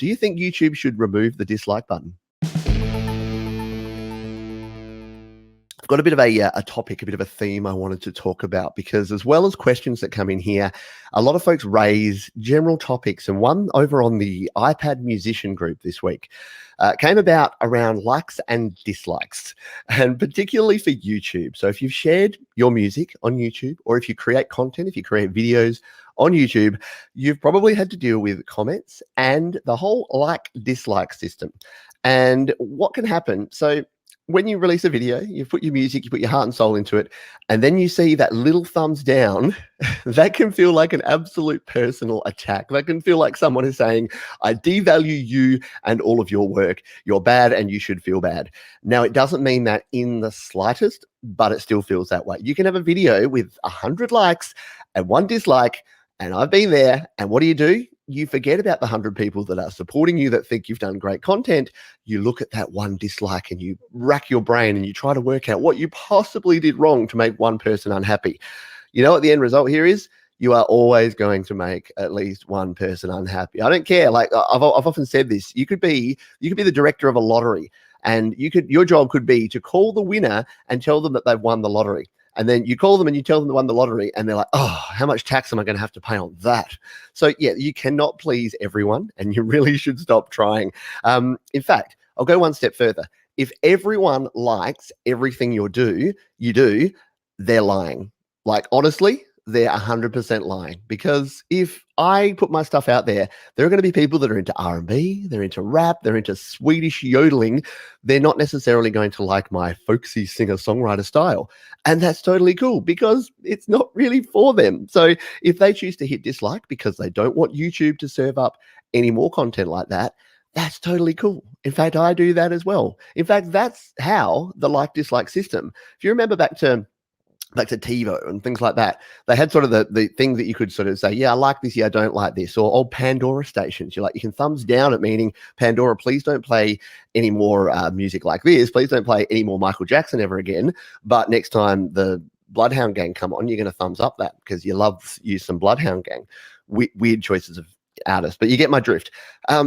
Do you think YouTube should remove the dislike button? I've got a bit of a topic, a bit of a theme I wanted to talk about, because as well as questions that come in here, a lot of folks raise general topics, and one over on the iPad musician group this week came about around likes and dislikes, and particularly for YouTube. So if you've shared your music on YouTube, or if you create content, if you create videos on YouTube, you've probably had to deal with comments and the whole like-dislike system. And what can happen? So when you release a video, you put your music, you put your heart and soul into it, and then you see that little thumbs down, that can feel like an absolute personal attack. That can feel like someone is saying, I devalue you and all of your work. You're bad and you should feel bad. Now, it doesn't mean that in the slightest, but it still feels that way. You can have a video with 100 likes and 1 dislike, and I've been there, and what do? You forget about the 100 people that are supporting you, that think you've done great content. You look at that 1 dislike and you rack your brain and you try to work out what you possibly did wrong to make one person unhappy. You know what the end result here is? You are always going to make at least one person unhappy. I don't care. Like I've often said this, you could be the director of a lottery, and your job could be to call the winner and tell them that they've won the lottery. And then you call them and you tell them they won the lottery, and they're like, oh, how much tax am I going to have to pay on that? So yeah, you cannot please everyone, and you really should stop trying. In fact, I'll go one step further. If everyone likes everything you do, they're lying. Like, honestly, they're 100% lying, because if I put my stuff out there, there are going to be people that are into R&B, they're into rap, they're into Swedish yodeling. They're not necessarily going to like my folksy singer-songwriter style. And that's totally cool, because it's not really for them. So if they choose to hit dislike because they don't want YouTube to serve up any more content like that, that's totally cool. In fact, I do that as well. In fact, that's how the like-dislike system, if you remember back to TiVo and things like that, they had sort of the thing that you could sort of say, yeah, I like this, yeah, I don't like this. Or old Pandora stations, you can thumbs down it, meaning, Pandora, please don't play any more music like this. Please don't play any more Michael Jackson ever again. But next time the Bloodhound Gang come on, you're going to thumbs up that, because you love some Bloodhound Gang. Weird choices of artists, but you get my drift.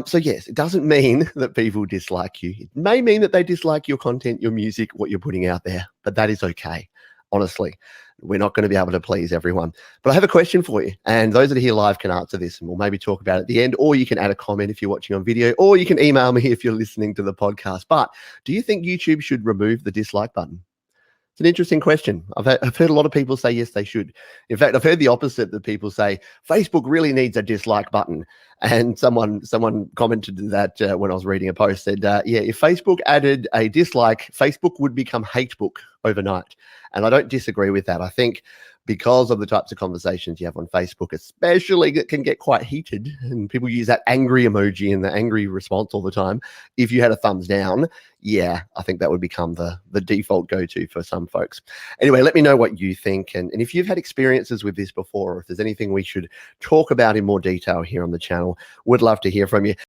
So yes, it doesn't mean that people dislike you. It may mean that they dislike your content, your music, what you're putting out there, but that is okay. Honestly, we're not going to be able to please everyone. But I have a question for you, and those that are here live can answer this, and we'll maybe talk about it at the end, or you can add a comment if you're watching on video, or you can email me if you're listening to the podcast. But do you think YouTube should remove the dislike button? It's an interesting question. I've heard a lot of people say yes, they should. In fact, I've heard the opposite, that people say Facebook really needs a dislike button. And someone commented that when I was reading a post, said, yeah, if Facebook added a dislike, Facebook would become hatebook overnight. And I don't disagree with that. I think because of the types of conversations you have on Facebook, especially, that can get quite heated, and people use that angry emoji and the angry response all the time. If you had a thumbs down, yeah, I think that would become the default go-to for some folks. Anyway, let me know what you think. And if you've had experiences with this before, or if there's anything we should talk about in more detail here on the channel, would love to hear from you.